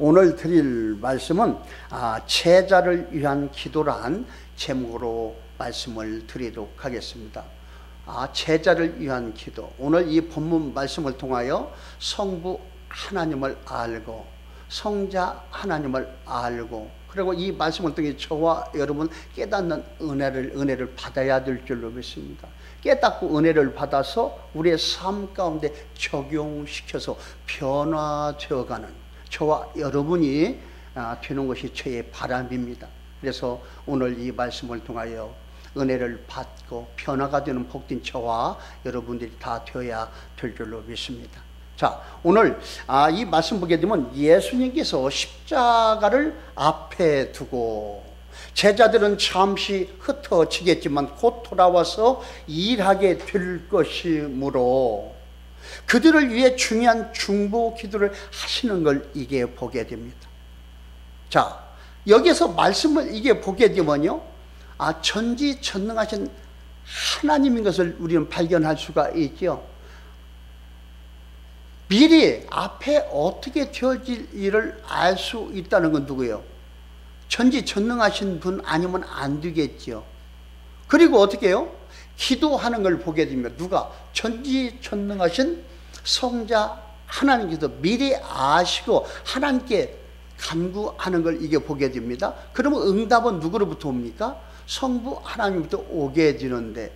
오늘 드릴 말씀은 제자를 위한 기도란 제목으로 말씀을 드리도록 하겠습니다. 제자를 위한 기도. 오늘 이 본문 말씀을 통하여 성부 하나님을 알고 성자 하나님을 알고 그리고 이 말씀을 통해 저와 여러분 깨닫는 은혜를 받아야 될 줄로 믿습니다. 깨닫고 은혜를 받아서 우리의 삶 가운데 적용시켜서 변화되어가는 저와 여러분이 되는 것이 저의 바람입니다. 그래서 오늘 이 말씀을 통하여 은혜를 받고 변화가 되는 복된 저와 여러분들이 다 되어야 될 줄로 믿습니다. 자, 오늘 이 말씀 보게 되면 예수님께서 십자가를 앞에 두고 제자들은 잠시 흩어지겠지만 곧 돌아와서 일하게 될 것이므로 그들을 위해 중요한 중보 기도를 하시는 걸 이게 보게 됩니다. 자, 여기서 말씀을 이게 보게 되면요, 전지전능하신 하나님인 것을 우리는 발견할 수가 있죠. 미리 앞에 어떻게 되어질 일을 알 수 있다는 건 누구예요? 전지전능하신 분 아니면 안 되겠죠. 그리고 어떻게 해요? 기도하는 걸 보게 됩니다. 누가? 전지전능하신 성자 하나님께서 미리 아시고 하나님께 간구하는 걸 이게 보게 됩니다. 그러면 응답은 누구로부터 옵니까? 성부 하나님부터 오게 되는데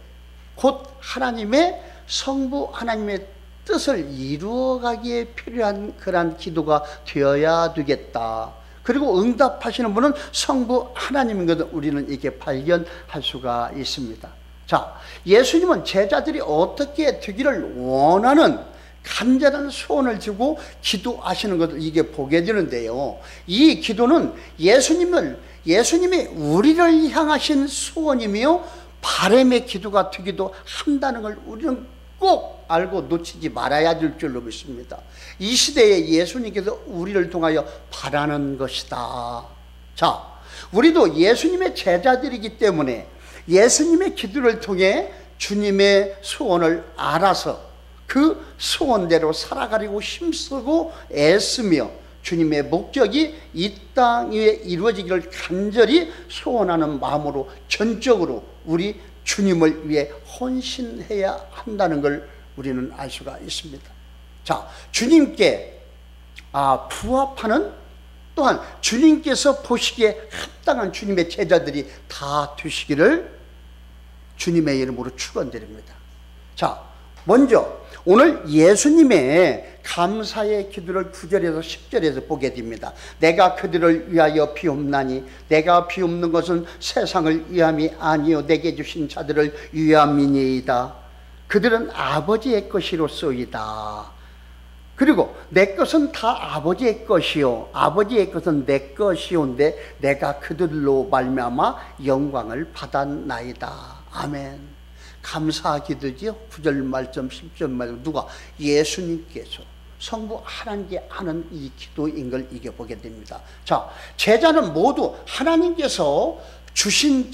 곧 하나님의 성부 하나님의 뜻을 이루어가기에 필요한 그러한 기도가 되어야 되겠다. 그리고 응답하시는 분은 성부 하나님인 것을 우리는 이렇게 발견할 수가 있습니다. 자, 예수님은 제자들이 어떻게 되기를 원하는 간절한 소원을 주고 기도하시는 것을 이게 보게 되는데요, 이 기도는 예수님이 우리를 향하신 소원이며 바람의 기도가 되기도 한다는 걸 우리는 꼭 알고 놓치지 말아야 될 줄로 믿습니다. 이 시대에 예수님께서 우리를 통하여 바라는 것이다. 자, 우리도 예수님의 제자들이기 때문에 예수님의 기도를 통해 주님의 소원을 알아서 그 소원대로 살아가려고 힘쓰고 애쓰며 주님의 목적이 이 땅 위에 이루어지기를 간절히 소원하는 마음으로 전적으로 우리 주님을 위해 헌신해야 한다는 걸 우리는 알 수가 있습니다. 자, 주님께 부합하는, 또한 주님께서 보시기에 합당한 주님의 제자들이 다 되시기를 주님의 이름으로 축원드립니다. 자, 먼저 오늘 예수님의 감사의 기도를 9절에서 10절에서 보게 됩니다. 내가 그들을 위하여 비옵나니 내가 비옵는 것은 세상을 위함이 아니요 내게 주신 자들을 위함이니이다. 그들은 아버지의 것이로소이다. 그리고 내 것은 다 아버지의 것이요 아버지의 것은 내 것이온데 내가 그들로 말미암아 영광을 받았나이다. 아멘. 감사 기도지요. 9절 말씀 10절 말씀 누가? 예수님께서 성부 하나님께 하는 이 기도인 걸 이겨 보게 됩니다. 자, 제자는 모두 하나님께서 주신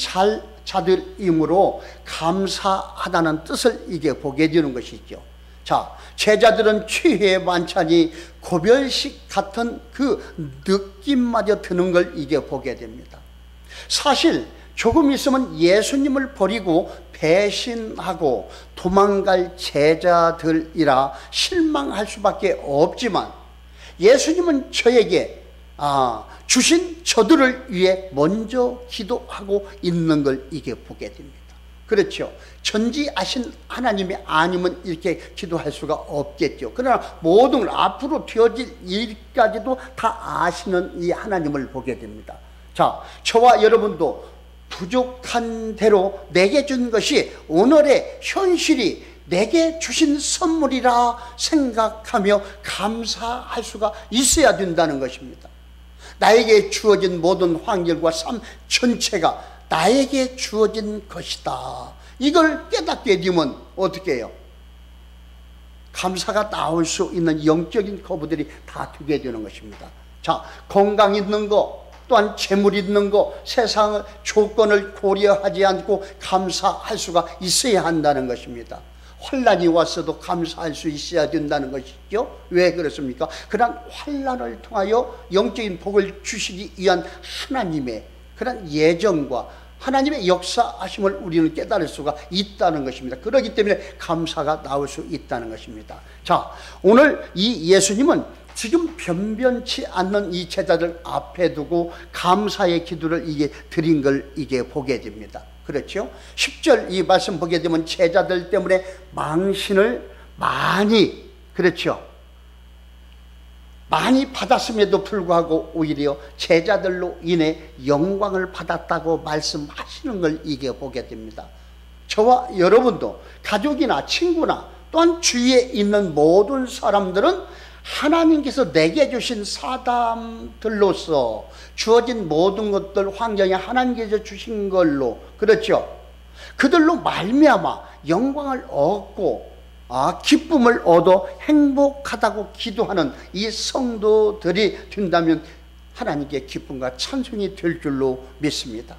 자들이므로 감사하다는 뜻을 이겨 보게 되는 것이죠. 자, 제자들은 취해 반찬이 고별식 같은 그 느낌마저 드는 걸 이겨 보게 됩니다. 사실 조금 있으면 예수님을 버리고 배신하고 도망갈 제자들이라 실망할 수밖에 없지만 예수님은 저에게 주신 저들을 위해 먼저 기도하고 있는 걸 이게 보게 됩니다. 그렇죠. 전지하신 하나님이 아니면 이렇게 기도할 수가 없겠죠. 그러나 모든 걸 앞으로 되어질 일까지도 다 아시는 이 하나님을 보게 됩니다. 자, 저와 여러분도 부족한 대로 내게 준 것이 오늘의 현실이 내게 주신 선물이라 생각하며 감사할 수가 있어야 된다는 것입니다. 나에게 주어진 모든 환경과 삶 전체가 나에게 주어진 것이다. 이걸 깨닫게 되면 어떻게 해요? 감사가 나올 수 있는 영적인 거부들이 다 되게 되는 것입니다. 자, 건강 있는 거, 또한 재물 있는 거, 세상의 조건을 고려하지 않고 감사할 수가 있어야 한다는 것입니다. 환난이 왔어도 감사할 수 있어야 된다는 것이죠. 왜 그렇습니까? 그런 환난을 통하여 영적인 복을 주시기 위한 하나님의 그런 예정과 하나님의 역사하심을 우리는 깨달을 수가 있다는 것입니다. 그렇기 때문에 감사가 나올 수 있다는 것입니다. 자, 오늘 이 예수님은 지금 변변치 않는 이 제자들 앞에 두고 감사의 기도를 드린 걸 보게 됩니다. 그렇죠? 10절 이 말씀 보게 되면 제자들 때문에 망신을 많이, 그렇죠, 많이 받았음에도 불구하고 오히려 제자들로 인해 영광을 받았다고 말씀하시는 걸 보게 됩니다. 저와 여러분도 가족이나 친구나 또한 주위에 있는 모든 사람들은 하나님께서 내게 주신 사람들로서 주어진 모든 것들, 환경에 하나님께서 주신 걸로, 그렇죠, 그들로 말미암아 영광을 얻고 기쁨을 얻어 행복하다고 기도하는 이 성도들이 된다면 하나님께 기쁨과 찬송이 될 줄로 믿습니다.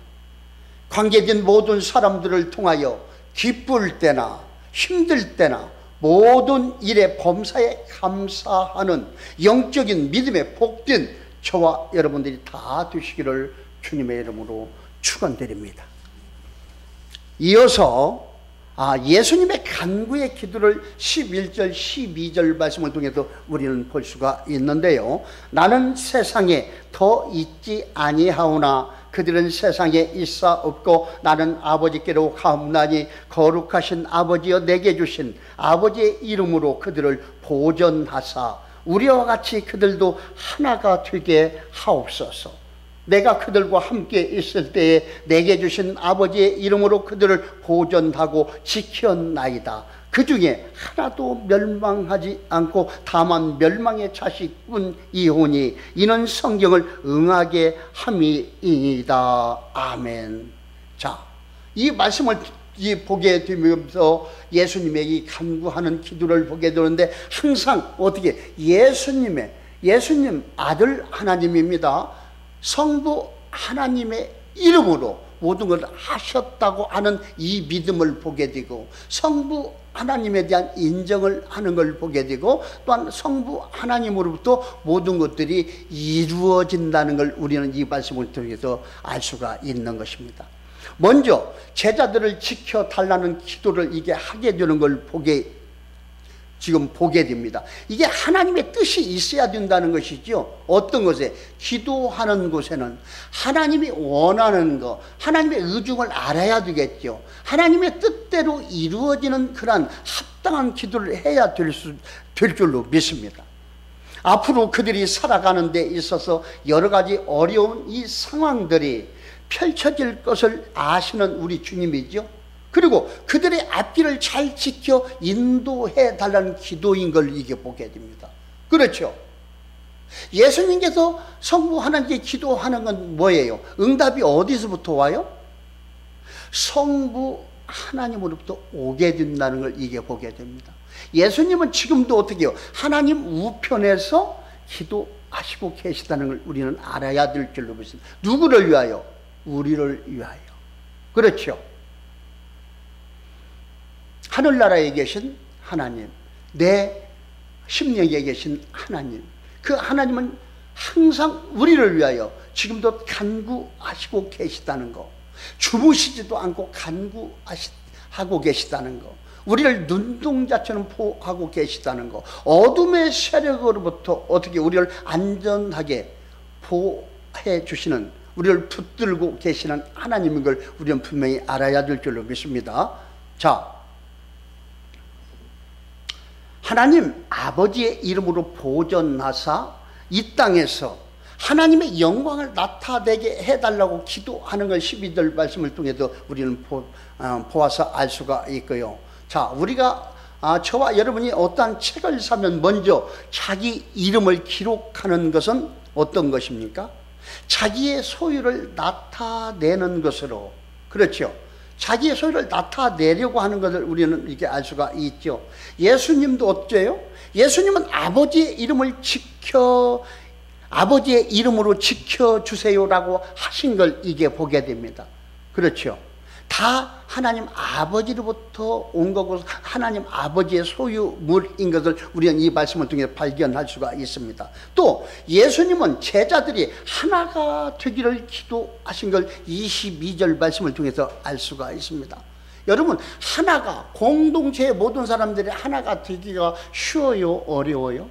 관계된 모든 사람들을 통하여 기쁠 때나 힘들 때나 모든 일에 범사에 감사하는 영적인 믿음의 복된 저와 여러분들이 다 되시기를 주님의 이름으로 축원드립니다. 이어서 예수님의 간구의 기도를 11절 12절 말씀을 통해서 우리는 볼 수가 있는데요. 나는 세상에 더 있지 아니하오나 그들은 세상에 있사 없고 나는 아버지께로 가옵나니 거룩하신 아버지여 내게 주신 아버지의 이름으로 그들을 보전하사 우리와 같이 그들도 하나가 되게 하옵소서. 내가 그들과 함께 있을 때에 내게 주신 아버지의 이름으로 그들을 보전하고 지켰나이다. 그 중에 하나도 멸망하지 않고 다만 멸망의 자식뿐이오니 이는 성경을 응하게 함이니이다. 아멘. 자, 이 말씀을 보게 되면서 예수님의 이 간구하는 기도를 보게 되는데 항상 어떻게 예수님 아들 하나님입니다. 성부 하나님의 이름으로 모든 것을 하셨다고 하는 이 믿음을 보게 되고 성부 하나님에 대한 인정을 하는 걸 보게 되고 또한 성부 하나님으로부터 모든 것들이 이루어진다는 걸 우리는 이 말씀을 통해서 알 수가 있는 것입니다. 먼저 제자들을 지켜달라는 기도를 하게 되는 걸 지금 보게 됩니다. 이게 하나님의 뜻이 있어야 된다는 것이죠. 어떤 것에? 기도하는 곳에는 하나님이 원하는 것, 하나님의 의중을 알아야 되겠죠. 하나님의 뜻대로 이루어지는 그러한 합당한 기도를 해야 될 줄로 믿습니다. 앞으로 그들이 살아가는 데 있어서 여러 가지 어려운 이 상황들이 펼쳐질 것을 아시는 우리 주님이죠. 그리고 그들의 앞길을 잘 지켜 인도해 달라는 기도인 걸 보게 됩니다. 그렇죠? 예수님께서 성부 하나님께 기도하는 건 뭐예요? 응답이 어디서부터 와요? 성부 하나님으로부터 오게 된다는 걸 보게 됩니다. 예수님은 지금도 어떻게 해요? 하나님 우편에서 기도하시고 계시다는 걸 우리는 알아야 될 줄로 믿습니다. 누구를 위하여? 우리를 위하여. 그렇죠? 하늘나라에 계신 하나님, 내 심령에 계신 하나님, 그 하나님은 항상 우리를 위하여 지금도 간구하시고 계시다는 거, 주무시지도 않고 간구하고 계시다는 거, 우리를 눈동자처럼 보호하고 계시다는 거, 어둠의 세력으로부터 어떻게 우리를 안전하게 보호해 주시는, 우리를 붙들고 계시는 하나님인 걸 우리는 분명히 알아야 될 줄로 믿습니다. 자, 하나님 아버지의 이름으로 보전하사 이 땅에서 하나님의 영광을 나타내게 해달라고 기도하는 걸 12절 말씀을 통해서 우리는 보아서 알 수가 있고요. 자, 우리가 저와 여러분이 어떠한 책을 사면 먼저 자기 이름을 기록하는 것은 어떤 것입니까? 자기의 소유를 나타내는 것으로, 그렇죠? 자기의 소유를 나타내려고 하는 것을 우리는 이렇게 알 수가 있죠. 예수님도 어째요? 예수님은 아버지의 이름으로 지켜주세요라고 하신 걸 보게 됩니다. 그렇죠? 다 하나님 아버지로부터 온 거고 하나님 아버지의 소유물인 것을 우리는 이 말씀을 통해 발견할 수가 있습니다. 또 예수님은 제자들이 하나가 되기를 기도하신 걸 22절 말씀을 통해서 알 수가 있습니다. 여러분, 하나가, 공동체의 모든 사람들이 하나가 되기가 쉬워요, 어려워요?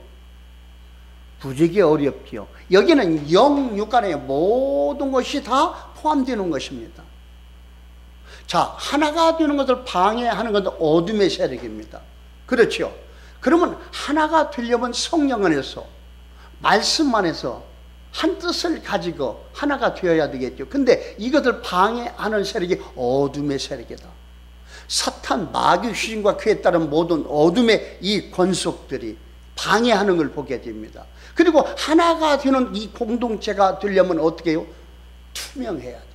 무지하게 어렵지요. 여기는 영육간의 모든 것이 다 포함되는 것입니다. 자, 하나가 되는 것을 방해하는 것은 어둠의 세력입니다. 그렇죠? 그러면 하나가 되려면 성령 안에서, 말씀 안에서 한 뜻을 가지고 하나가 되어야 되겠죠. 근데 이것을 방해하는 세력이 어둠의 세력이다. 사탄, 마귀, 귀신과 그에 따른 모든 어둠의 이 권속들이 방해하는 걸 보게 됩니다. 그리고 하나가 되는 이 공동체가 되려면 어떻게 해요? 투명해야 됩니다.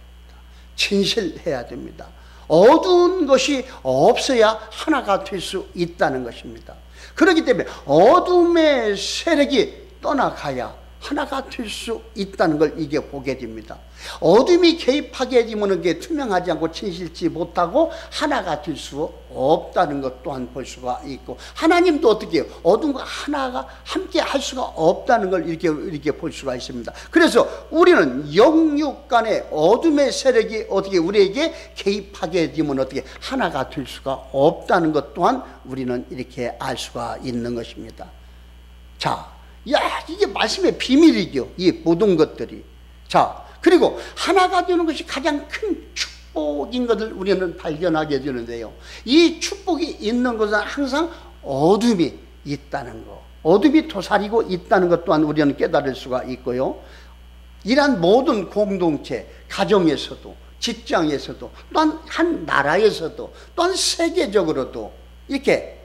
진실해야 됩니다. 어두운 것이 없어야 하나가 될 수 있다는 것입니다. 그렇기 때문에 어둠의 세력이 떠나가야 하나가 될 수 있다는 걸 이게 보게 됩니다. 어둠이 개입하게 되면 그게 투명하지 않고 진실치 못하고 하나가 될 수 없다는 것 또한 볼 수가 있고, 하나님도 어떻게 해요? 어둠과 하나가 함께 할 수가 없다는 걸 이렇게 볼 수가 있습니다. 그래서 우리는 영육 간의 어둠의 세력이 어떻게 우리에게 개입하게 되면 어떻게 하나가 될 수가 없다는 것 또한 우리는 이렇게 알 수가 있는 것입니다. 자, 이게 말씀의 비밀이죠. 이 모든 것들이. 자, 그리고 하나가 되는 것이 가장 큰 축복인 것을 우리는 발견하게 되는데요. 이 축복이 있는 것은 항상 어둠이 있다는 것, 어둠이 도사리고 있다는 것 또한 우리는 깨달을 수가 있고요. 이러한 모든 공동체, 가정에서도, 직장에서도, 또한 한 나라에서도, 또한 세계적으로도 이렇게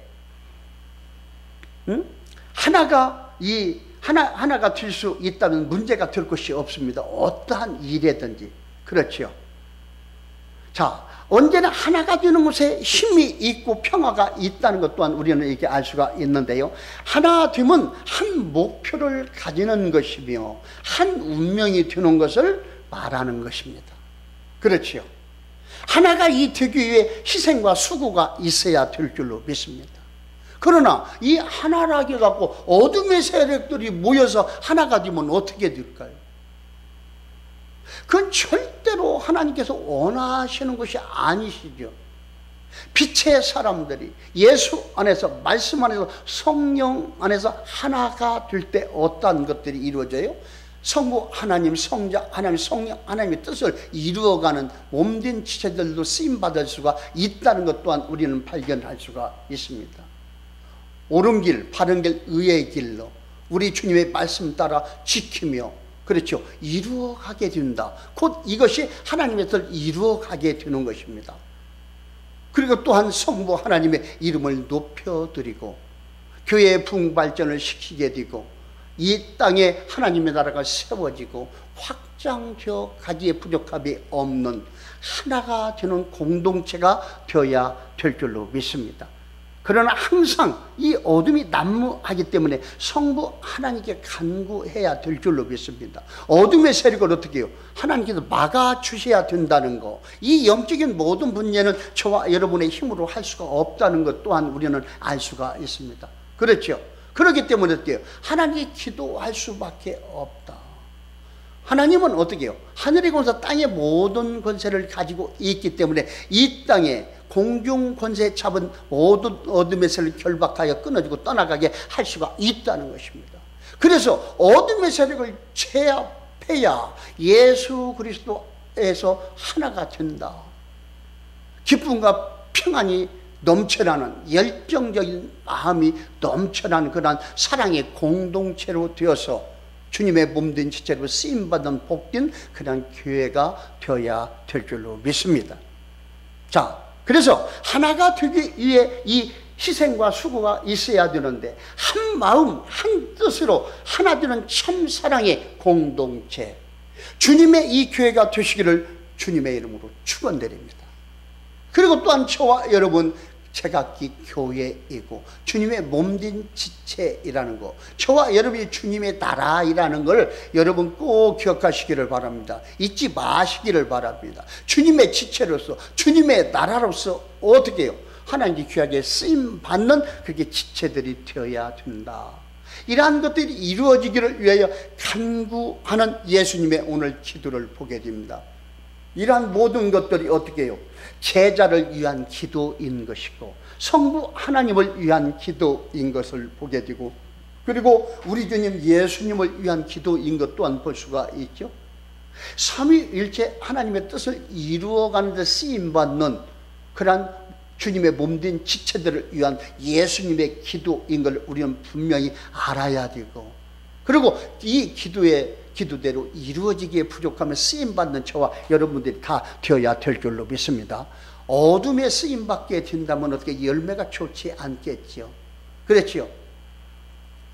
하나가 될 수 있다면 문제가 될 것이 없습니다. 어떠한 일이든지. 그렇죠. 자, 언제나 하나가 되는 것에 힘이 있고 평화가 있다는 것 또한 우리는 이렇게 알 수가 있는데요. 하나 되면 한 목표를 가지는 것이며 한 운명이 되는 것을 말하는 것입니다. 그렇죠. 하나가 되기 위해 희생과 수고가 있어야 될 줄로 믿습니다. 그러나 이 하나라고 해갖고 어둠의 세력들이 모여서 하나가 되면 어떻게 될까요? 그건 절대로 하나님께서 원하시는 것이 아니시죠. 빛의 사람들이 예수 안에서, 말씀 안에서, 성령 안에서 하나가 될 때 어떠한 것들이 이루어져요? 성부 하나님, 성자 하나님, 성령 하나님의 뜻을 이루어가는 몸된 지체들도 쓰임받을 수가 있다는 것 또한 우리는 발견할 수가 있습니다. 옳은 길, 바른 길, 의의 길로 우리 주님의 말씀 따라 지키며, 그렇죠, 이루어가게 된다. 곧 이것이 하나님의 뜻을 이루어가게 되는 것입니다. 그리고 또한 성부 하나님의 이름을 높여드리고 교회의 부흥발전을 시키게 되고 이 땅에 하나님의 나라가 세워지고 확장되어 가기에 부족함이 없는 하나가 되는 공동체가 되어야 될 줄로 믿습니다. 그러나 항상 이 어둠이 난무하기 때문에 성부 하나님께 간구해야 될 줄로 믿습니다. 어둠의 세력을 어떻게 해요? 하나님께서 막아주셔야 된다는 거. 이 영적인 모든 분야는 저와 여러분의 힘으로 할 수가 없다는 것 또한 우리는 알 수가 있습니다. 그렇죠? 그렇기 때문에 어떻게 해요? 하나님께 기도할 수밖에 없다. 하나님은 어떻게 해요? 하늘의 권세, 땅의 모든 권세를 가지고 있기 때문에 이 땅에 공중 권세 잡은 모든 어둠의 세력을 결박하여 끊어지고 떠나가게 할 수가 있다는 것입니다. 그래서 어둠의 세력을 제압해야 예수 그리스도에서 하나가 된다. 기쁨과 평안이 넘쳐나는, 열정적인 마음이 넘쳐나는 그러한 사랑의 공동체로 되어서 주님의 몸된 지체로 쓰임받은 복된 그런 교회가 되어야 될 줄로 믿습니다. 자, 그래서 하나가 되기 위해 이 희생과 수고가 있어야 되는데 한 마음 한 뜻으로 하나 되는 참 사랑의 공동체, 주님의 이 교회가 되시기를 주님의 이름으로 축원드립니다. 그리고 또한 저와 여러분 제각기 교회이고 주님의 몸된 지체이라는 거, 저와 여러분이 주님의 나라이라는 걸 여러분 꼭 기억하시기를 바랍니다. 잊지 마시기를 바랍니다. 주님의 지체로서, 주님의 나라로서 어떻게 해요? 하나님께 귀하게 쓰임받는 그게 지체들이 되어야 된다. 이러한 것들이 이루어지기를 위하여 간구하는 예수님의 오늘 기도를 보게 됩니다. 이러한 모든 것들이 어떻게 해요? 제자를 위한 기도인 것이고 성부 하나님을 위한 기도인 것을 보게 되고, 그리고 우리 주님 예수님을 위한 기도인 것 또한 볼 수가 있죠. 삼위일체 하나님의 뜻을 이루어가는 데 쓰임받는 그러한 주님의 몸된 지체들을 위한 예수님의 기도인 걸 우리는 분명히 알아야 되고, 그리고 이 기도대로 이루어지기에 부족하면 쓰임받는 저와 여러분들이 다 되어야 될 줄로 믿습니다. 어둠에 쓰임받게 된다면 어떻게 열매가 좋지 않겠죠. 그렇죠.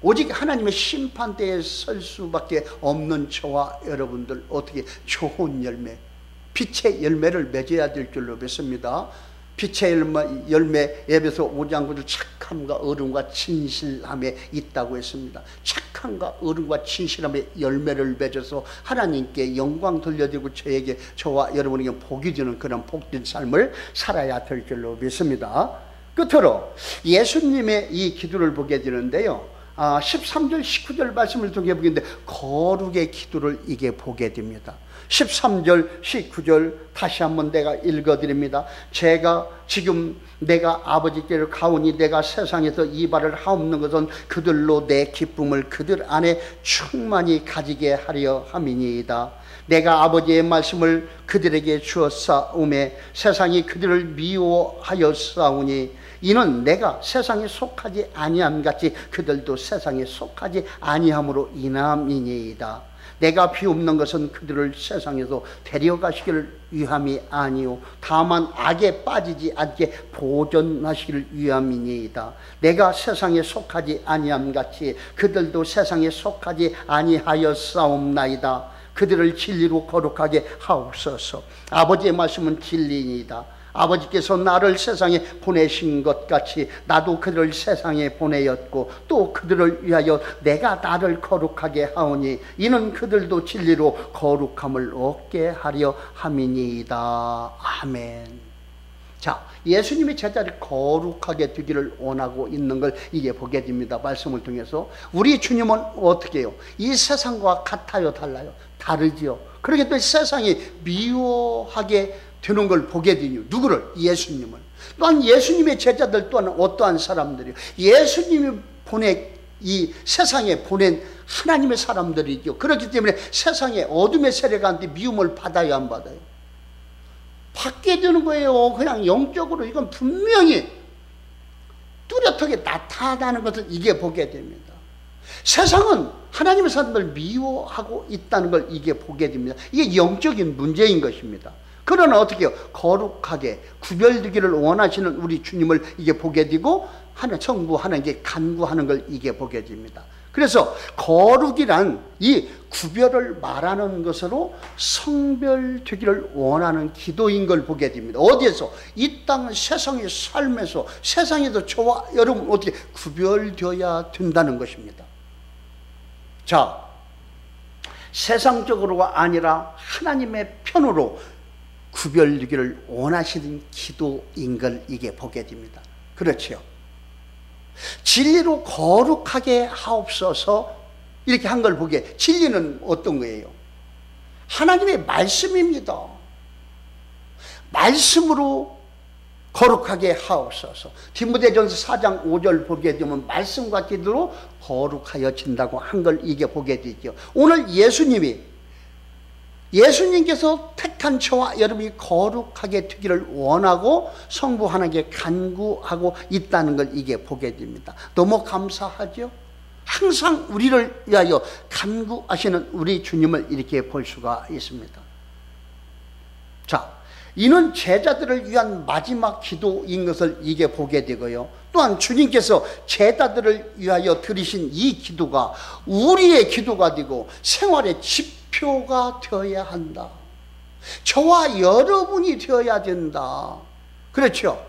오직 하나님의 심판대에 설 수밖에 없는 저와 여러분들 어떻게 좋은 열매, 빛의 열매를 맺어야 될 줄로 믿습니다. 빛의 열매, 에베소 5장 9절 착함과 어른과 진실함에 있다고 했습니다. 착함과 어른과 진실함의 열매를 맺어서 하나님께 영광 돌려드리고 저와 여러분에게 복이 되는 그런 복된 삶을 살아야 될 줄로 믿습니다. 끝으로 예수님의 이 기도를 보게 되는데요, 13절 19절 말씀을 통해 보게 되는데 거룩의 기도를 이게 보게 됩니다. 13절 19절 다시 한번 내가 읽어드립니다. 제가 지금 내가 아버지께로 가오니 내가 세상에서 이발을 하옵는 것은 그들로 내 기쁨을 그들 안에 충만히 가지게 하려 함이니이다. 내가 아버지의 말씀을 그들에게 주었사오매 세상이 그들을 미워하였사오니 이는 내가 세상에 속하지 아니함 같이 그들도 세상에 속하지 아니함으로 인함이니이다. 내가 비옵는 것은 그들을 세상에서 데려가시기를 위함이 아니오 다만 악에 빠지지 않게 보존하시기를 위함이니이다. 내가 세상에 속하지 아니함 같이 그들도 세상에 속하지 아니하였사옵나이다. 그들을 진리로 거룩하게 하옵소서. 아버지의 말씀은 진리이다. 아버지께서 나를 세상에 보내신 것 같이 나도 그들을 세상에 보내었고 또 그들을 위하여 내가 나를 거룩하게 하오니 이는 그들도 진리로 거룩함을 얻게 하려 함이니이다. 아멘. 자, 예수님이 제자를 거룩하게 되기를 원하고 있는 걸 이게 보게 됩니다. 말씀을 통해서. 우리 주님은 어떻게 해요? 이 세상과 같아요, 달라요? 다르지요. 그렇기 때문에 세상이 미워하게 되는 걸 보게 되니 누구를? 예수님을. 또한 예수님의 제자들 또한 어떠한 사람들이요? 예수님이 이 세상에 보낸 하나님의 사람들이죠. 그렇기 때문에 세상에 어둠의 세력한테 미움을 받아요, 안 받아요? 받게 되는 거예요. 그냥 영적으로 이건 분명히 뚜렷하게 나타나는 것을 이게 보게 됩니다. 세상은 하나님의 사람들을 미워하고 있다는 걸 이게 보게 됩니다. 이게 영적인 문제인 것입니다. 그러나 어떻게 해요? 거룩하게 구별되기를 원하시는 우리 주님을 이게 보게 되고 성부 하나님께 간구하는 걸 이게 보게 됩니다. 그래서 거룩이란 이 구별을 말하는 것으로 성별되기를 원하는 기도인 걸 보게 됩니다. 어디에서? 이 땅 세상의 삶에서, 세상에서 저와 여러분 어떻게 구별되어야 된다는 것입니다. 자, 세상적으로가 아니라 하나님의 편으로 구별되기를 원하시는 기도인 걸 이게 보게 됩니다. 그렇죠. 진리로 거룩하게 하옵소서 이렇게 한 걸 보게. 진리는 어떤 거예요? 하나님의 말씀입니다. 말씀으로 거룩하게 하옵소서. 디모데전서 4장 5절 보게 되면 말씀과 기도로 거룩하여진다고 한 걸 이게 보게 되죠. 오늘 예수님께서 택한 저와 여러분이 거룩하게 되기를 원하고 성부 하나님께 간구하고 있다는 걸 이게 보게 됩니다. 너무 감사하죠? 항상 우리를 위하여 간구하시는 우리 주님을 이렇게 볼 수가 있습니다. 자, 이는 제자들을 위한 마지막 기도인 것을 이게 보게 되고요. 또한 주님께서 제자들을 위하여 드리신 이 기도가 우리의 기도가 되고 생활의 지표가 되어야 한다. 저와 여러분이 되어야 된다. 그렇죠?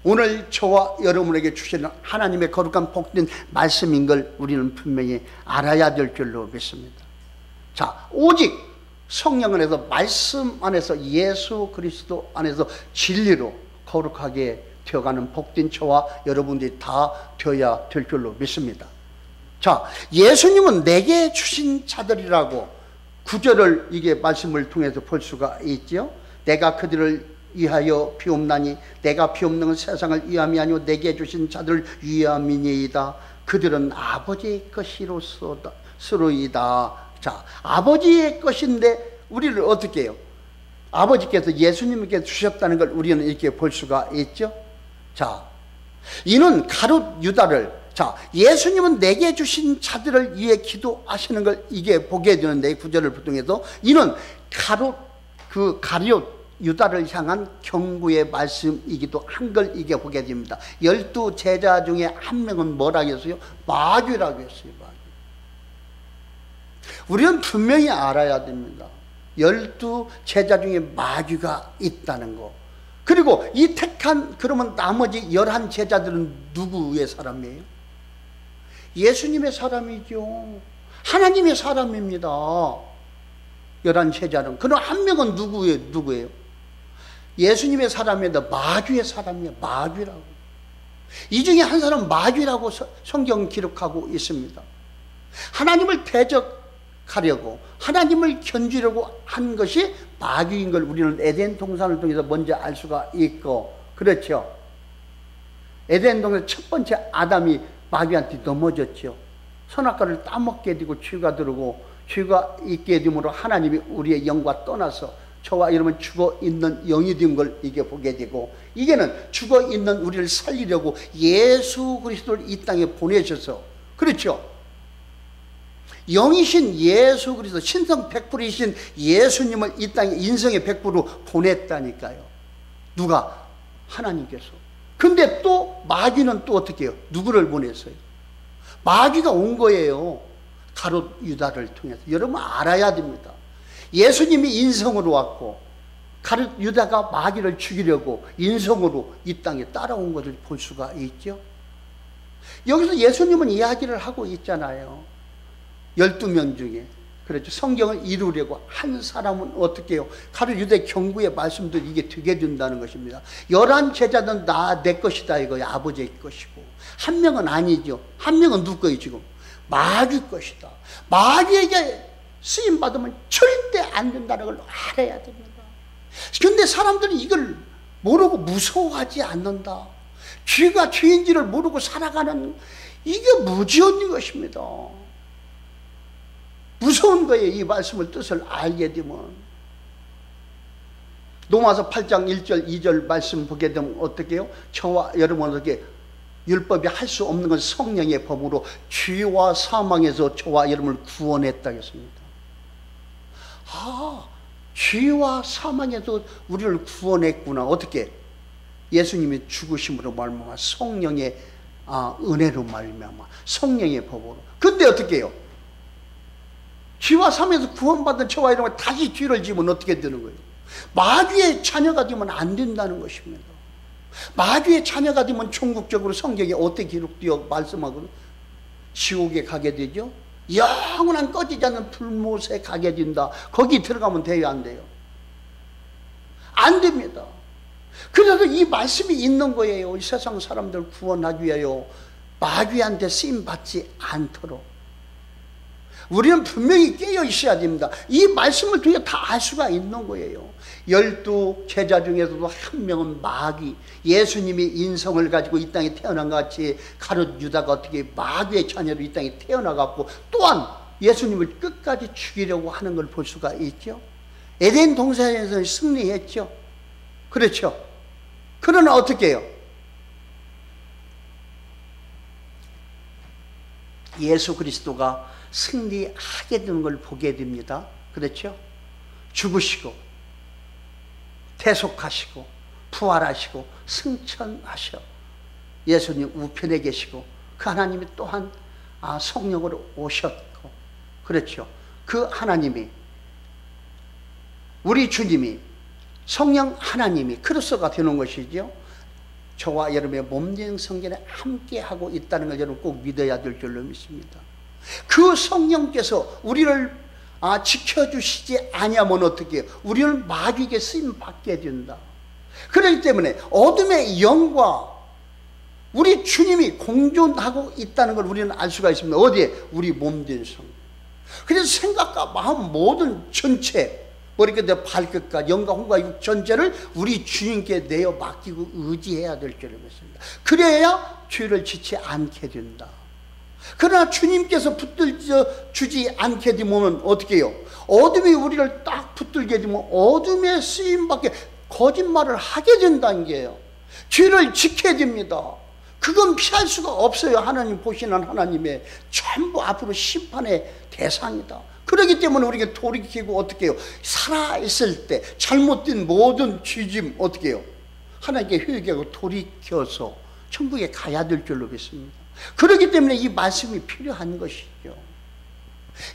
오늘 저와 여러분에게 주시는 하나님의 거룩한 복된 말씀인 걸 우리는 분명히 알아야 될 줄로 믿습니다. 자, 오직 성령 안에서, 말씀 안에서, 예수 그리스도 안에서 진리로 거룩하게 되어가는 복된 저와 여러분들이 다 되어야 될 줄로 믿습니다. 자, 예수님은 내게 주신 자들이라고 구절을 이게 말씀을 통해서 볼 수가 있죠. 내가 그들을 위하여 비옵나니 내가 비옵는 세상을 위함이 아니오 내게 주신 자들을 위함이니이다. 그들은 아버지의 것이로소이다. 자, 아버지의 것인데 우리를 어떻게 해요? 아버지께서 예수님께 주셨다는 걸 우리는 이렇게 볼 수가 있죠. 자, 이는 가룟 유다를, 자, 예수님은 내게 주신 자들을 위해 기도하시는 걸 이게 보게 되는데, 구절을 통해서 이는 가룟 유다를 향한 경고의 말씀이기도 한 걸 이게 보게 됩니다. 12 제자 중에 한 명은 뭐라고 했어요? 마귀라고 했어요. 마귀. 우리는 분명히 알아야 됩니다. 12 제자 중에 마귀가 있다는 거. 그리고 이 택한, 그러면 나머지 11 제자들은 누구의 사람이에요? 예수님의 사람이죠. 하나님의 사람입니다. 11 제자는. 그럼 한 명은 누구예요? 예수님의 사람입니다. 마귀의 사람이에요. 마귀라고. 이 중에 한 사람은 마귀라고 성경 기록하고 있습니다. 하나님을 대적하려고, 하나님을 견주려고 한 것이 마귀인 걸 우리는 에덴 동산을 통해서 먼저 알 수가 있고, 그렇죠. 에덴 동산 첫 번째 아담이 마귀한테 넘어졌죠. 선악과를 따먹게 되고 죄가 들어오고, 죄가 있게 됨으로 하나님이 우리의 영과 떠나서 저와 여러분 죽어있는 영이 된 걸 이게 보게 되고, 이게는 죽어있는 우리를 살리려고 예수 그리스도를 이 땅에 보내셔서, 그렇죠, 영이신 예수 그리스도, 신성 100%이신 예수님을 이 땅에 인성의 100%로 보냈다니까요. 누가? 하나님께서. 근데 또 마귀는 또 어떻게 해요? 누구를 보냈어요? 마귀가 온 거예요. 가룟 유다를 통해서. 여러분 알아야 됩니다. 예수님이 인성으로 왔고 가룟 유다가 마귀를 죽이려고 인성으로 이 땅에 따라온 것을 볼 수가 있죠. 여기서 예수님은 이야기를 하고 있잖아요. 12명 중에, 그렇죠, 성경을 이루려고 한 사람은 어떻게 해요? 가룟 유다의 경고의 말씀도 이게 되게 된다는 것입니다. 11 제자는 내 것이다 이거예요. 아버지의 것이고, 한 명은 아니죠. 한 명은 누구 거예요? 지금 마귀 것이다. 마귀에게 쓰임받으면 절대 안 된다는 걸 알아야 됩니다. 그런데 사람들은 이걸 모르고 무서워하지 않는다. 죄가 죄인지를 모르고 살아가는, 이게 무지한 것입니다. 무서운 거예요. 이 말씀을 뜻을 알게 되면. 로마서 8장 1절 2절 말씀 보게 되면 어떻게 해요? 저와 여러분에게 율법이 할 수 없는 건 성령의 법으로 죄와 사망에서 저와 여러분을 구원했다 했습니다. 아, 죄와 사망에서 우리를 구원했구나. 어떻게? 예수님이 죽으심으로 말미암아, 성령의 은혜로 말미암아, 성령의 법으로. 근데 어떻게 해요? 죄와 사망에서 구원받은 저와 여러분 다시 죄를 지으면 어떻게 되는 거예요? 마귀의 자녀가 되면 안 된다는 것입니다. 마귀의 자녀가 되면 종국적으로 성경에 어떻게 기록되어 말씀하거든요. 지옥에 가게 되죠. 영원한 꺼지지 않는 불못에 가게 된다. 거기 들어가면 돼요, 안 돼요? 안 됩니다. 그래서 이 말씀이 있는 거예요. 이 세상 사람들 구원하기 위하여 마귀한테 쓰임받지 않도록 우리는 분명히 깨어 있어야 됩니다. 이 말씀을 통해 다 알 수가 있는 거예요. 12 제자 중에서도 한 명은 마귀, 예수님이 인성을 가지고 이 땅에 태어난 것 같이 가룟 유다가 어떻게 마귀의 자녀로 이 땅에 태어나갖고 또한 예수님을 끝까지 죽이려고 하는 걸 볼 수가 있죠. 에덴 동산에서 승리했죠. 그렇죠. 그러나 어떻게 해요? 예수 그리스도가 승리하게 되는 걸 보게 됩니다. 그렇죠? 죽으시고 대속하시고 부활하시고 승천하셔 예수님 우편에 계시고 그 하나님이 또한 성령으로 오셨고, 그렇죠? 그 하나님이, 우리 주님이 성령 하나님이 그리스도가 되는 것이죠. 저와 여러분의 몸된 성전에 함께하고 있다는 걸 여러분 꼭 믿어야 될 줄로 믿습니다. 그 성령께서 우리를 지켜주시지 아니하면 어떻게 해요? 우리는 마귀에게 쓰임받게 된다. 그렇기 때문에 어둠의 영과 우리 주님이 공존하고 있다는 걸 우리는 알 수가 있습니다. 어디에? 우리 몸된 성. 그래서 생각과 마음 모든 전체, 머리끝부터 발끝까지 영과 혼과 육 전체를 우리 주님께 내어 맡기고 의지해야 될 줄을 믿습니다. 그래야 죄를 짓지 않게 된다. 그러나 주님께서 붙들어 주지 않게 되면 어떻게 해요? 어둠이 우리를 딱 붙들게 되면 어둠의 쓰임밖에 거짓말을 하게 된다는 게요. 죄를 지켜야 됩니다. 그건 피할 수가 없어요. 하나님 보시는 하나님의 전부 앞으로 심판의 대상이다. 그렇기 때문에 우리가 돌이키고 어떻게 해요? 살아있을 때 잘못된 모든 죄짐 어떻게 해요? 하나님께 회개하고 돌이켜서 천국에 가야 될 줄로 믿습니다. 그렇기 때문에 이 말씀이 필요한 것이죠.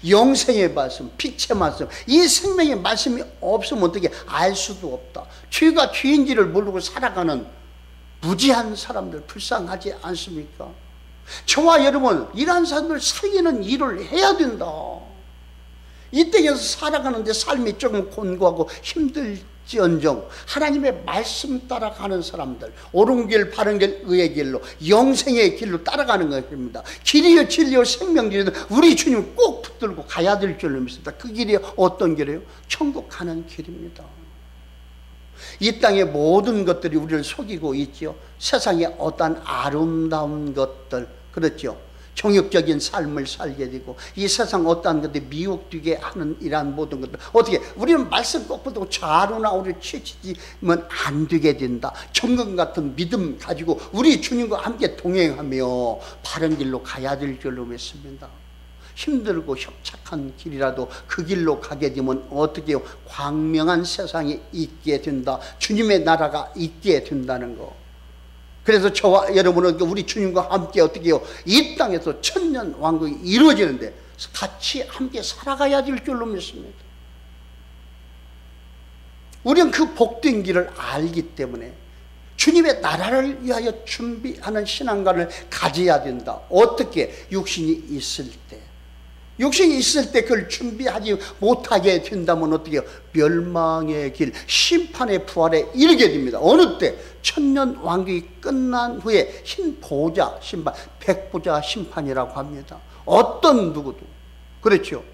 영생의 말씀, 빛의 말씀, 이 생명의 말씀이 없으면 어떻게 알 수도 없다. 죄가 죄인지를 모르고 살아가는 무지한 사람들 불쌍하지 않습니까? 저와 여러분 이러한 사람들 살리는 일을 해야 된다. 이 땅에서 살아가는데 삶이 조금 곤고하고 힘들지언정 하나님의 말씀 따라가는 사람들, 옳은 길, 바른 길, 의의 길로, 영생의 길로 따라가는 것입니다. 길이요 진리요 생명길이요 우리 주님 꼭 붙들고 가야 될 줄로 믿습니다. 그 길이 어떤 길이에요? 천국 가는 길입니다. 이 땅의 모든 것들이 우리를 속이고 있죠. 세상의 어떠한 아름다운 것들, 그렇죠. 정욕적인 삶을 살게 되고 이 세상 어떠한 것들이 미혹되게 하는 이러한 모든 것들 어떻게 우리는 말씀 꼭 붙들고 좌로나 우리를 치치지면 안 되게 된다. 정금 같은 믿음 가지고 우리 주님과 함께 동행하며 바른 길로 가야 될 줄로 믿습니다. 힘들고 협착한 길이라도 그 길로 가게 되면 어떻게 해요? 광명한 세상이 있게 된다. 주님의 나라가 있게 된다는 거. 그래서 저와 여러분은 우리 주님과 함께 어떻게 해요? 이 땅에서 천년 왕국이 이루어지는데 같이 함께 살아가야 될 줄로 믿습니다. 우리는 그 복된 길을 알기 때문에 주님의 나라를 위하여 준비하는 신앙관을 가져야 된다. 어떻게? 육신이 있을 때. 육신이 있을 때 그걸 준비하지 못하게 된다면 어떻게 해요? 멸망의 길, 심판의 부활에 이르게 됩니다. 어느 때? 천년 왕국이 끝난 후에 흰 보좌 심판, 백보좌 심판이라고 합니다. 어떤 누구도, 그렇죠.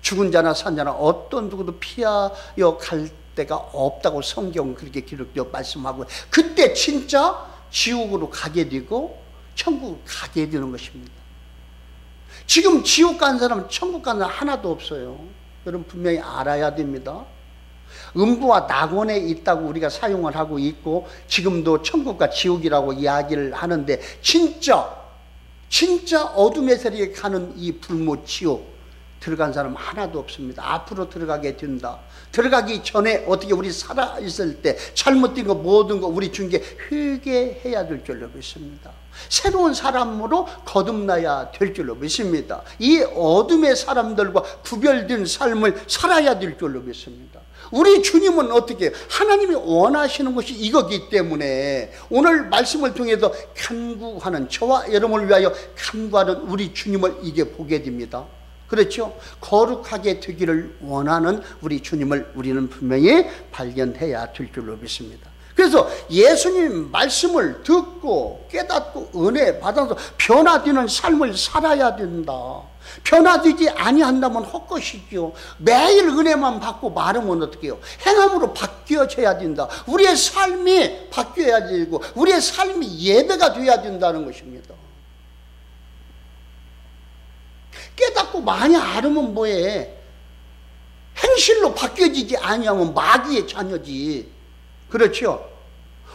죽은 자나 산 자나 어떤 누구도 피하여 갈 데가 없다고 성경은 그렇게 기록되어 말씀하고, 그때 진짜 지옥으로 가게 되고 천국으로 가게 되는 것입니다. 지금 지옥 간 사람은 천국 간 사람 하나도 없어요. 여러분 분명히 알아야 됩니다. 음부와 낙원에 있다고 우리가 사용을 하고 있고 지금도 천국과 지옥이라고 이야기를 하는데 진짜 어둠의 세력에 가는 이 불모 지옥 들어간 사람 하나도 없습니다. 앞으로 들어가게 된다. 들어가기 전에 어떻게 우리 살아있을 때 잘못된 거 모든 거 우리 주님께 회개해야 될 줄로 믿습니다. 새로운 사람으로 거듭나야 될 줄로 믿습니다. 이 어둠의 사람들과 구별된 삶을 살아야 될 줄로 믿습니다. 우리 주님은 어떻게 하나님이 원하시는 것이 이거기 때문에 오늘 말씀을 통해서 간구하는 저와 여러분을 위하여 간구하는 우리 주님을 이제 보게 됩니다. 그렇죠? 거룩하게 되기를 원하는 우리 주님을 우리는 분명히 발견해야 될 줄로 믿습니다. 그래서 예수님 말씀을 듣고 깨닫고 은혜 받아서 변화되는 삶을 살아야 된다. 변화되지 아니한다면 헛것이죠. 매일 은혜만 받고 말하면 어떻게 해요? 행함으로 바뀌어져야 된다. 우리의 삶이 바뀌어야 되고 우리의 삶이 예배가 되어야 된다는 것입니다. 깨닫고 많이 알으면 뭐해? 행실로 바뀌어지지 아니하면 마귀의 자녀지. 그렇죠?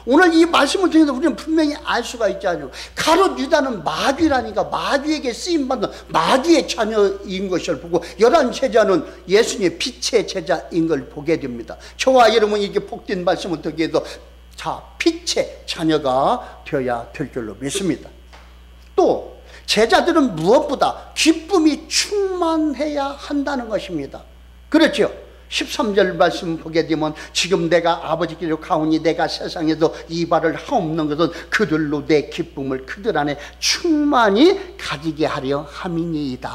오늘 이 말씀을 통해서 우리는 분명히 알 수가 있잖아요. 가롯 유다는 마귀라니까 마귀에게 쓰임받는 마귀의 자녀인 것을 보고 11 제자는 예수님의 빛의 제자인 걸 보게 됩니다. 저와 여러분이 이게 복된 말씀을 듣게 해서 자, 빛의 자녀가 되어야 될 줄로 믿습니다. 또 제자들은 무엇보다 기쁨이 충만해야 한다는 것입니다. 그렇죠? 13절 말씀 보게 되면 지금 내가 아버지께로 가오니 내가 세상에서 이발을 하옵는 것은 그들로 내 기쁨을 그들 안에 충만히 가지게 하려 함이니이다.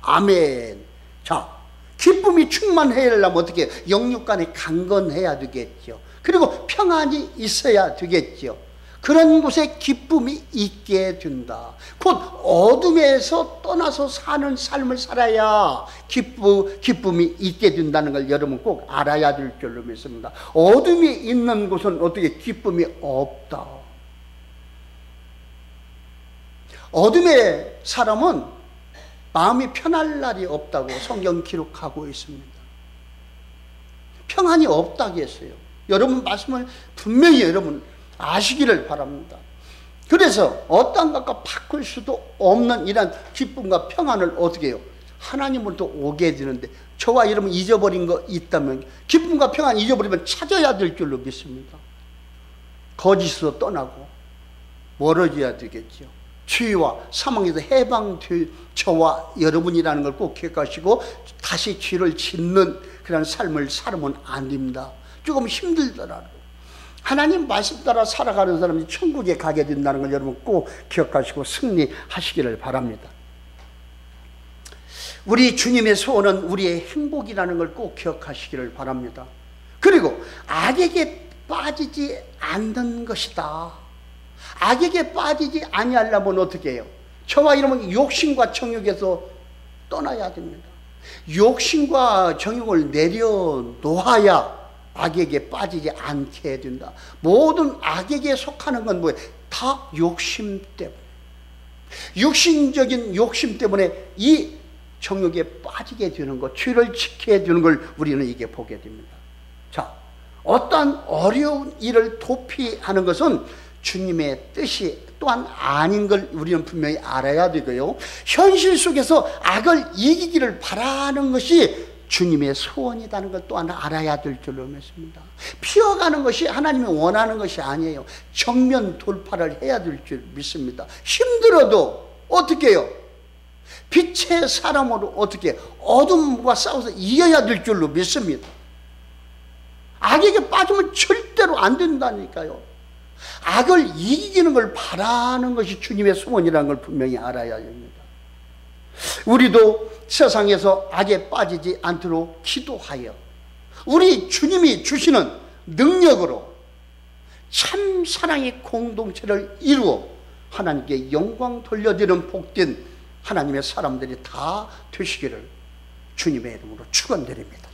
아멘. 자, 기쁨이 충만해야려면 어떻게 해요? 영육간에 강건해야 되겠죠. 그리고 평안이 있어야 되겠죠. 그런 곳에 기쁨이 있게 된다. 곧 어둠에서 떠나서 사는 삶을 살아야 기쁨이 있게 된다는 걸 여러분 꼭 알아야 될 줄로 믿습니다. 어둠이 있는 곳은 어떻게 기쁨이 없다. 어둠의 사람은 마음이 편할 날이 없다고 성경 기록하고 있습니다. 평안이 없다고 했어요. 여러분 말씀을 분명히 여러분 아시기를 바랍니다. 그래서 어떤 것과 바꿀 수도 없는 이런 기쁨과 평안을 어떻게 해요? 하나님으로부터 오게 되는데, 저와 여러분 잊어버린 거 있다면 기쁨과 평안 잊어버리면 찾아야 될 줄로 믿습니다. 거짓으로 떠나고 멀어져야 되겠죠. 죄와 사망에서 해방될 저와 여러분이라는 걸 꼭 기억하시고 다시 죄를 짓는 그런 삶을 살면 안 됩니다. 조금 힘들더라도 하나님 말씀 따라 살아가는 사람이 천국에 가게 된다는 걸 여러분 꼭 기억하시고 승리하시기를 바랍니다. 우리 주님의 소원은 우리의 행복이라는 걸 꼭 기억하시기를 바랍니다. 그리고 악에게 빠지지 않는 것이다. 악에게 빠지지 아니하려면 어떻게 해요? 저와 여러분 욕심과 정욕에서 떠나야 됩니다. 욕심과 정욕을 내려놓아야 악에게 빠지지 않게 된다. 모든 악에게 속하는 건 뭐예요? 다 욕심 때문에, 육신적인 욕심 때문에 이 정욕에 빠지게 되는 것, 죄를 지게 되는 걸 우리는 이게 보게 됩니다. 자, 어떠한 어려운 일을 도피하는 것은 주님의 뜻이 또한 아닌 걸 우리는 분명히 알아야 되고요. 현실 속에서 악을 이기기를 바라는 것이 주님의 소원이라는 것 또한 알아야 될 줄로 믿습니다. 피어가는 것이 하나님이 원하는 것이 아니에요. 정면 돌파를 해야 될 줄 믿습니다. 힘들어도 어떻게 해요? 빛의 사람으로 어떻게 어둠과 싸워서 이겨야 될 줄로 믿습니다. 악에게 빠지면 절대로 안 된다니까요. 악을 이기는 걸 바라는 것이 주님의 소원이라는 걸 분명히 알아야 합니다. 우리도 세상에서 악에 빠지지 않도록 기도하여 우리 주님이 주시는 능력으로 참 사랑의 공동체를 이루어 하나님께 영광 돌려드리는 복된 하나님의 사람들이 다 되시기를 주님의 이름으로 축원드립니다.